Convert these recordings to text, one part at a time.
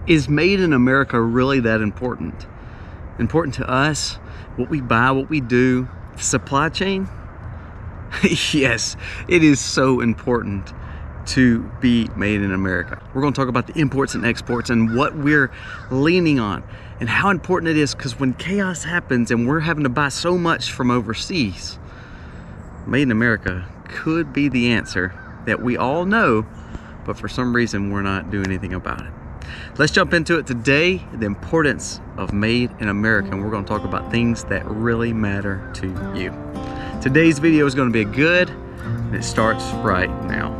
Is made in America really that important? Important to us? What we buy, what we do, the supply chain? Yes, it is so important to be made in America. We're going to talk about the imports and exports and what we're leaning on and how important it is, because when chaos happens and we're having to buy so much from overseas, made in America could be the answer that we all know, but for some reason we're not doing anything about it. Let's jump into it today, the importance of made in America, and we're going to talk about things that really matter to you. Today's video is going to be good, and it starts right now.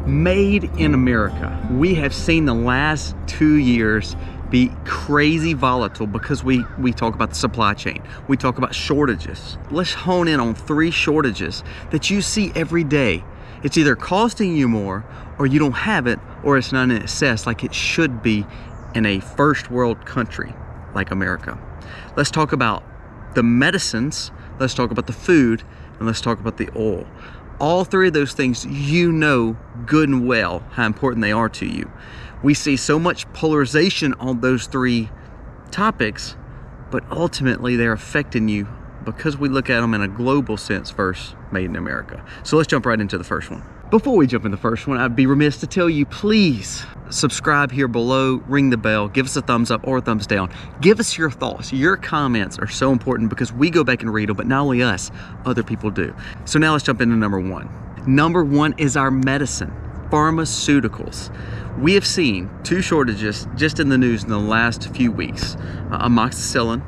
Made in America. We have seen the last 2 years be crazy volatile because we talk about the supply chain. We talk about shortages. Let's hone in on 3 shortages that you see every day. It's either costing you more, or you don't have it, or it's not in excess like it should be in a first world country like America. Let's talk about the medicines, let's talk about the food, and let's talk about the oil. All 3 of those things, you know good and well how important they are to you. We see so much polarization on those 3 topics, but ultimately they're affecting you because we look at them in a global sense versus made in America. So let's jump right into the first one. Before we jump into the first one, I'd be remiss to tell you, please subscribe here below, ring the bell, give us a thumbs up or a thumbs down. Give us your thoughts. Your comments are so important because we go back and read them, but not only us, other people do. So now let's jump into number 1. Number 1 is our medicine, pharmaceuticals. We have seen 2 shortages just in the news in the last few weeks, amoxicillin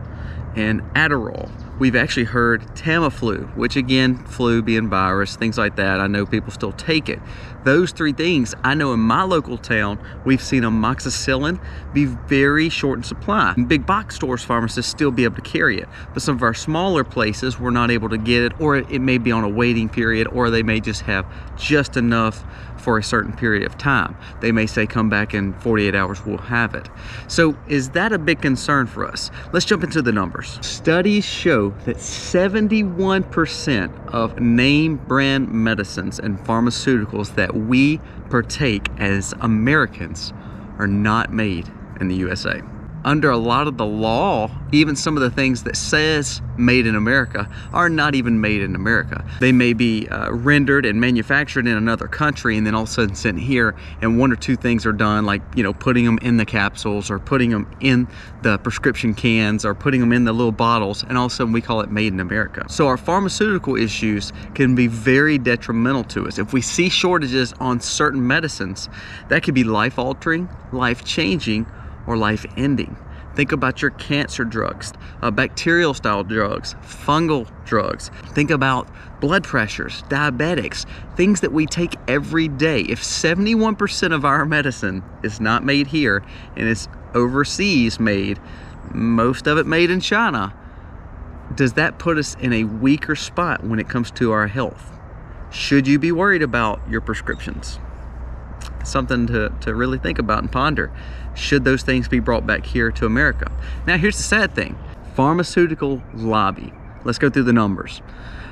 and Adderall. We've actually heard Tamiflu, which again, flu being virus, things like that. I know people still take it. Those 3 things, I know in my local town, we've seen amoxicillin be very short in supply. In big box stores, pharmacists still be able to carry it, but some of our smaller places, we're not able to get it, or it may be on a waiting period, or they may just have just enough for a certain period of time. They may say, come back in 48 hours, we'll have it. So is that a big concern for us? Let's jump into the numbers. Studies show that 71% of name brand medicines and pharmaceuticals that we partake as Americans are not made in the USA. Under a lot of the law, even some of the things that says made in America are not even made in America. They may be rendered and manufactured in another country and then all of a sudden sent here, and 1 or 2 things are done, like, you know, putting them in the capsules or putting them in the prescription cans or putting them in the little bottles, and all of a sudden we call it made in America. So our pharmaceutical issues can be very detrimental to us. If we see shortages on certain medicines, that could be life-altering, life-changing, or life-ending. Think about your cancer drugs, bacterial style drugs, fungal drugs. Think about blood pressures, diabetics, things that we take every day. If 71% of our medicine is not made here and it's overseas made, most of it made in China, does that put us in a weaker spot when it comes to our health? Should you be worried about your prescriptions? Something to really think about and ponder. Should those things be brought back here to America? Now here's the sad thing. Pharmaceutical Lobby. Let's go through the numbers.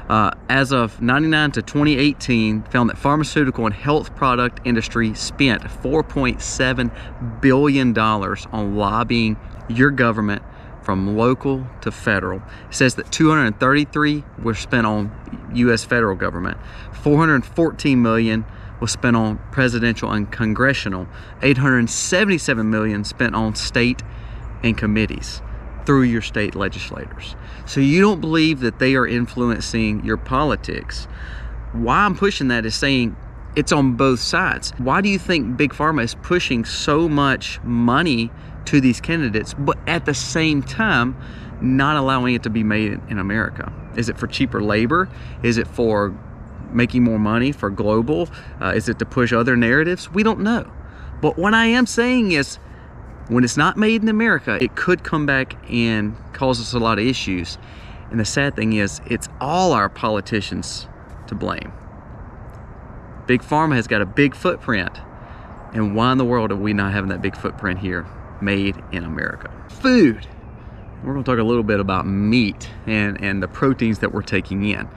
As of 99 to 2018, found that pharmaceutical and health product industry spent $4.7 billion on lobbying your government from local to federal. It says that 233 were spent on U.S. federal government, 414 million was spent on presidential and congressional, 877 million spent on state and committees through your state legislators. So you don't believe that they are influencing your politics. Why I'm pushing that is saying it's on both sides. Why do you think Big Pharma is pushing so much money to these candidates, but at the same time not allowing it to be made in America? Is it for cheaper labor? Is it for making more money for global? Is it to push other narratives? We don't know. But what I am saying is, when it's not made in America, it could come back and cause us a lot of issues. And the sad thing is, it's all our politicians to blame. Big Pharma has got a big footprint. And why in the world are we not having that big footprint here, made in America? Food. we're going to talk a little bit about meat and the proteins that we're taking in.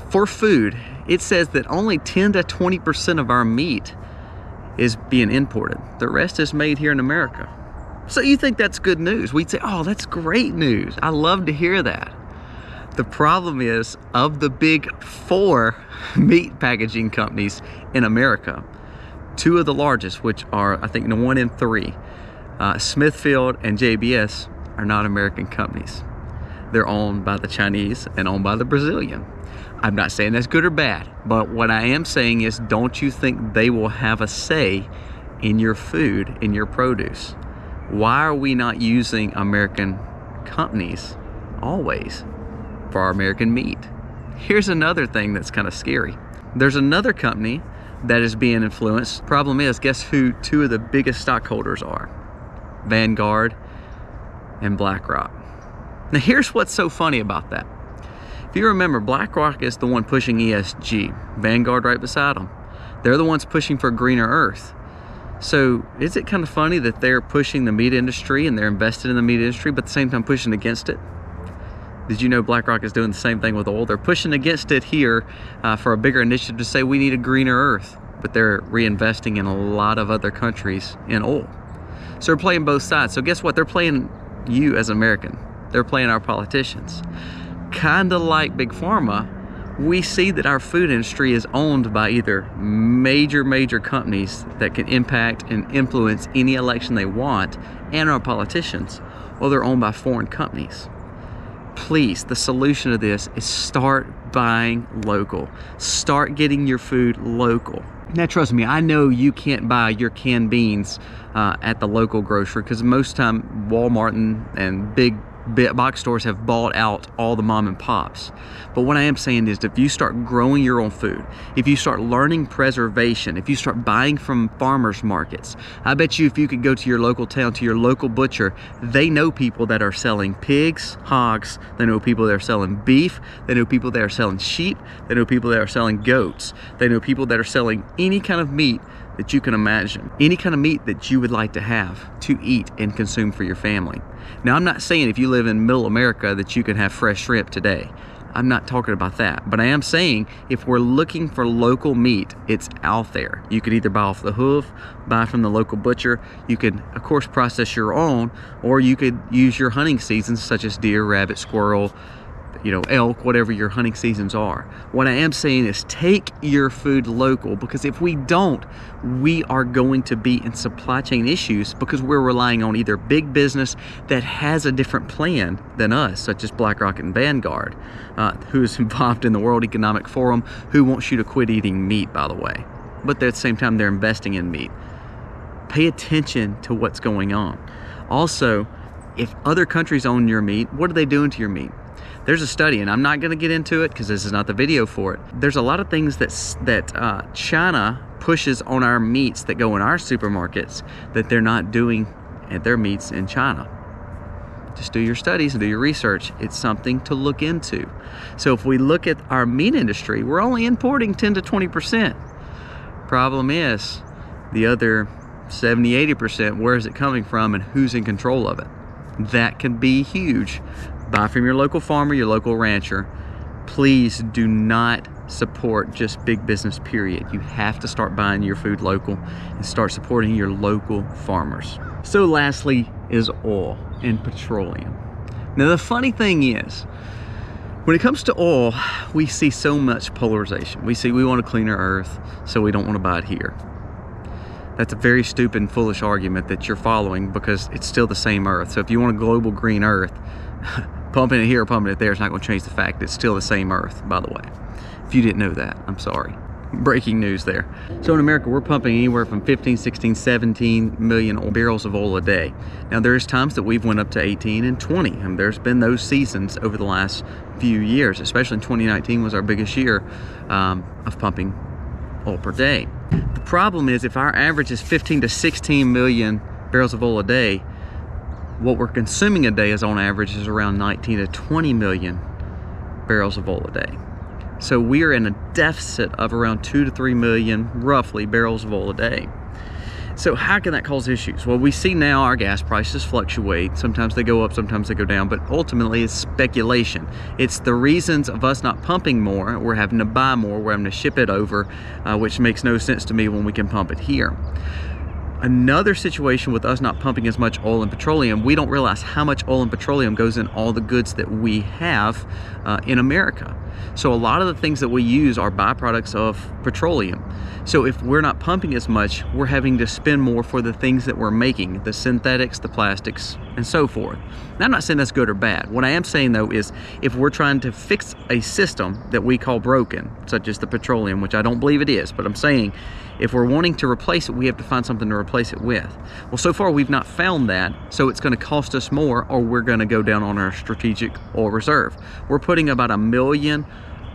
For food, it says that only 10 to 20% of our meat is being imported. The rest is made here in America. So you think that's good news? We'd say, oh, that's great news. I love to hear that. The problem is, of the big 4 meat packaging companies in America, 2 of the largest, which are, I think, 1 and 3, Smithfield and JBS, are not American companies. They're owned by the Chinese and owned by the Brazilian. I'm not saying that's good or bad, but what I am saying is, don't you think they will have a say in your food, in your produce? Why are we not using American companies always for our American meat? Here's another thing that's kind of scary. There's another company that is being influenced. Problem is, guess who 2 of the biggest stockholders are? Vanguard and BlackRock. Now here's what's so funny about that. If you remember, BlackRock is the one pushing ESG. Vanguard right beside them. They're the ones pushing for a greener earth. So is it kind of funny that they're pushing the meat industry and they're invested in the meat industry, but at the same time pushing against it? Did you know BlackRock is doing the same thing with oil? They're pushing against it here for a bigger initiative to say we need a greener earth, but they're reinvesting in a lot of other countries in oil. So they're playing both sides. So guess what? They're playing you as American. They're playing our politicians. Kind of like Big Pharma, we see that our food industry is owned by either major companies that can impact and influence any election they want, and our politicians, or they're owned by foreign companies. Please, the solution to this is start buying local. Start getting your food local. Now trust me, I know you can't buy your canned beans at the local grocery, because most of the time Walmart and big box stores have bought out all the mom and pops. But what I am saying is, if you start growing your own food, if you start learning preservation, if you start buying from farmers markets, I bet you if you could go to your local town, to your local butcher, they know people that are selling pigs, hogs, they know people that are selling beef, they know people that are selling sheep, they know people that are selling goats, they know people that are selling any kind of meat that you can imagine, any kind of meat that you would like to have to eat and consume for your family. Now, I'm not saying if you live in middle America that you can have fresh shrimp today. I'm not talking about that. But I am saying if we're looking for local meat, it's out there. You could either buy off the hoof, buy from the local butcher. You could, of course, process your own, or you could use your hunting seasons such as deer, rabbit, squirrel, elk, whatever your hunting seasons are. What I am saying is take your food local, because if we don't, we are going to be in supply chain issues because we're relying on either big business that has a different plan than us, such as BlackRock and Vanguard, who's involved in the World Economic Forum, who wants you to quit eating meat, by the way. But at the same time, they're investing in meat. Pay attention to what's going on. Also, if other countries own your meat, what are they doing to your meat? There's a study, and I'm not going to get into it because this is not the video for it. There's a lot of things that China pushes on our meats that go in our supermarkets that they're not doing at their meats in China. Just do your studies and do your research. It's something to look into. So if we look at our meat industry, we're only importing 10 to 20%. Problem is, the other 70-80%, where is it coming from and who's in control of it? That can be huge. Buy from your local farmer, your local rancher. Please do not support just big business, period. You have to start buying your food local and start supporting your local farmers. So lastly is oil and petroleum. Now the funny thing is, when it comes to oil, we see so much polarization. We want a cleaner earth, so we don't want to buy it here. That's a very stupid and foolish argument that you're following, because it's still the same earth. So if you want a global green earth, pumping it here or pumping it there is not going to change the fact it's still the same earth, by the way. If you didn't know that, I'm sorry. Breaking news there. So in America, we're pumping anywhere from 15, 16, 17 million barrels of oil a day. Now there's times that we've went up to 18 and 20, and there's been those seasons over the last few years, especially in 2019 was our biggest year of pumping oil per day. The problem is, if our average is 15 to 16 million barrels of oil a day, what we're consuming a day is on average is around 19 to 20 million barrels of oil a day. So we are in a deficit of around 2 to 3 million, roughly, barrels of oil a day. So how can that cause issues? Well, we see now our gas prices fluctuate. Sometimes they go up, sometimes they go down, but ultimately it's speculation. It's the reasons of us not pumping more. We're having to buy more, we're having to ship it over, which makes no sense to me when we can pump it here. Another situation with us not pumping as much oil and petroleum, we don't realize how much oil and petroleum goes in all the goods that we have in America. So a lot of the things that we use are byproducts of petroleum. So if we're not pumping as much, we're having to spend more for the things that we're making, the synthetics, the plastics, and so forth. Now, I'm not saying that's good or bad. What I am saying though is if we're trying to fix a system that we call broken, such as the petroleum, which I don't believe it is, but I'm saying if we're wanting to replace it, we have to find something to replace it with. Well, so far we've not found that, so it's going to cost us more, or we're going to go down on our strategic oil reserve. We're putting about 1 million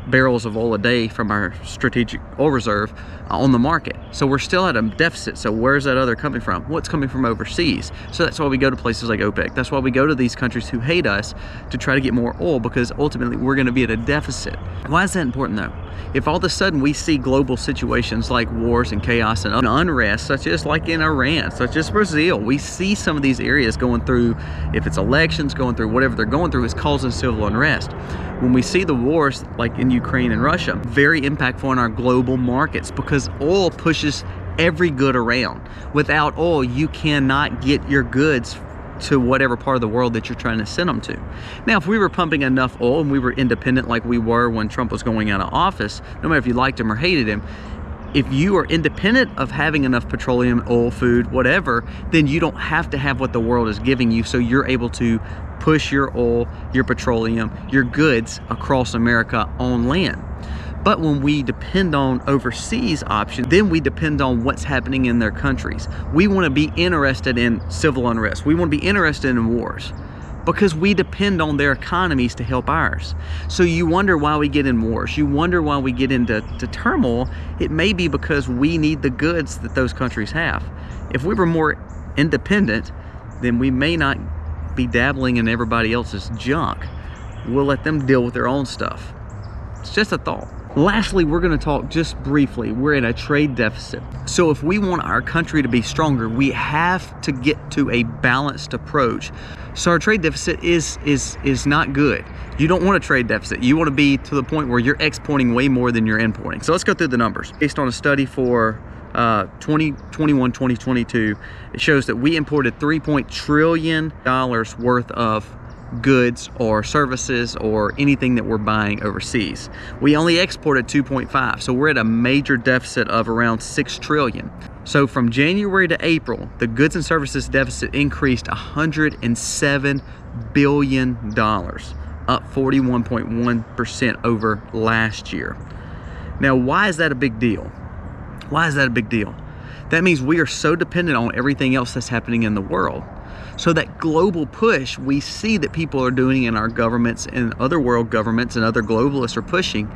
barrels of oil a day from our strategic oil reserve on the market. So we're still at a deficit. So where's that other coming from? What's coming from overseas? So that's why we go to places like OPEC. That's why we go to these countries who hate us to try to get more oil, because ultimately we're going to be at a deficit. Why is that important though? If all of a sudden we see global situations like wars and chaos and unrest, such as like in Iran, such as Brazil, we see some of these areas going through, if it's elections, going through whatever they're going through, is causing civil unrest. When we see the wars like in Ukraine and Russia, very impactful on our global markets, because oil pushes every good around. Without oil, you cannot get your goods to whatever part of the world that you're trying to send them to. Now, if we were pumping enough oil and we were independent like we were when Trump was going out of office, no matter if you liked him or hated him, if you are independent of having enough petroleum, oil, food, whatever, then you don't have to have what the world is giving you, so you're able to push your oil, your petroleum, your goods across America on land. But when we depend on overseas options, then we depend on what's happening in their countries. We want to be interested in civil unrest. We want to be interested in wars because we depend on their economies to help ours. So you wonder why we get in wars. You wonder why we get into turmoil. It may be because we need the goods that those countries have. If we were more independent, then we may not be dabbling in everybody else's junk. We'll let them deal with their own stuff. It's just a thought. Lastly, we're going to talk just briefly. We're in a trade deficit. So if we want our country to be stronger, we have to get to a balanced approach. So our trade deficit is not good. You don't want a trade deficit. You want to be to the point where you're exporting way more than you're importing. So let's go through the numbers. Based on a study for 2021-2022, it shows that we imported $3 trillion worth of goods or services or anything that we're buying overseas. We only exported 2.5, so we're at a major deficit of around 6 trillion. So from January to April, the goods and services deficit increased $107 billion, up 41.1% over last year. Now, why is that a big deal? Why is that a big deal? That means we are so dependent on everything else that's happening in the world. So that global push we see that people are doing in our governments and other world governments and other globalists are pushing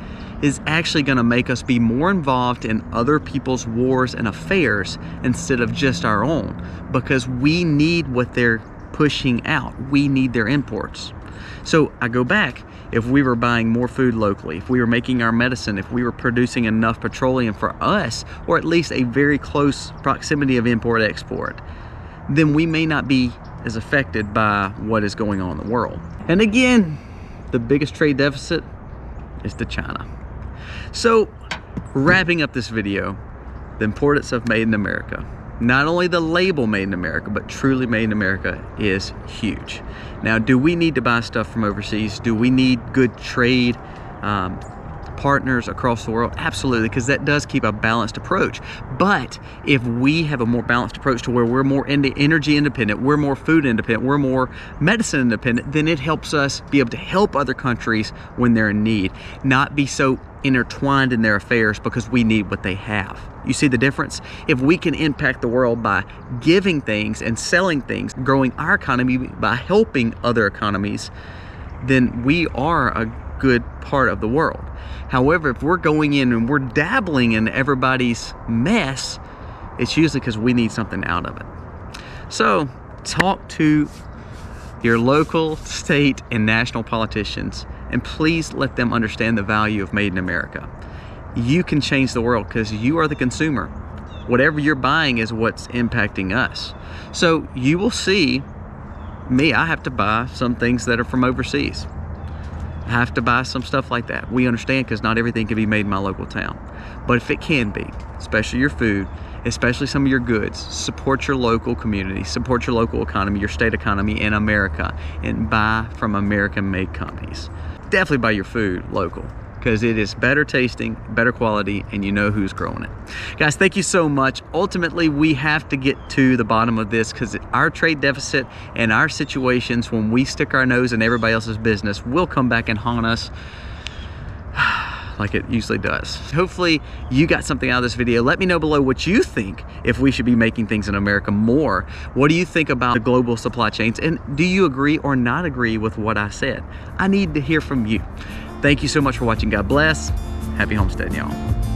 is actually going to make us be more involved in other people's wars and affairs instead of just our own, because we need what they're pushing out. We need their imports. So I go back, if we were buying more food locally, if we were making our medicine, if we were producing enough petroleum for us, or at least a very close proximity of import-export, then we may not be as affected by what is going on in the world. And again, the biggest trade deficit is to China. So, wrapping up this video, the importance of Made in America. Not only the label Made in America, but truly Made in America is huge. Now, do we need to buy stuff from overseas? Do we need good trade partners across the world? Absolutely, because that does keep a balanced approach. But if we have a more balanced approach to where we're more energy independent, we're more food independent, we're more medicine independent, then it helps us be able to help other countries when they're in need, not be so intertwined in their affairs because we need what they have. You see the difference? If we can impact the world by giving things and selling things, growing our economy by helping other economies, then we are a good part of the world. However, if we're going in and we're dabbling in everybody's mess, it's usually because we need something out of it. So talk to your local, state, and national politicians, and please let them understand the value of Made in America. You can change the world because you are the consumer. Whatever you're buying is what's impacting us. So you will see me, I have to buy some things that are from overseas. I have to buy some stuff like that. We understand, because not everything can be made in my local town. But if it can be, especially your food, especially some of your goods, support your local community, support your local economy, your state economy in America, and buy from American-made companies. Definitely buy your food local, because it is better tasting, better quality, and you know who's growing it. Guys, thank you so much. Ultimately, we have to get to the bottom of this, because our trade deficit and our situations, when we stick our nose in everybody else's business, will come back and haunt us like it usually does. Hopefully you got something out of this video. Let me know below what you think, if we should be making things in America more. What do you think about the global supply chains? And do you agree or not agree with what I said? I need to hear from you. Thank you so much for watching. God bless. Happy homesteading, y'all.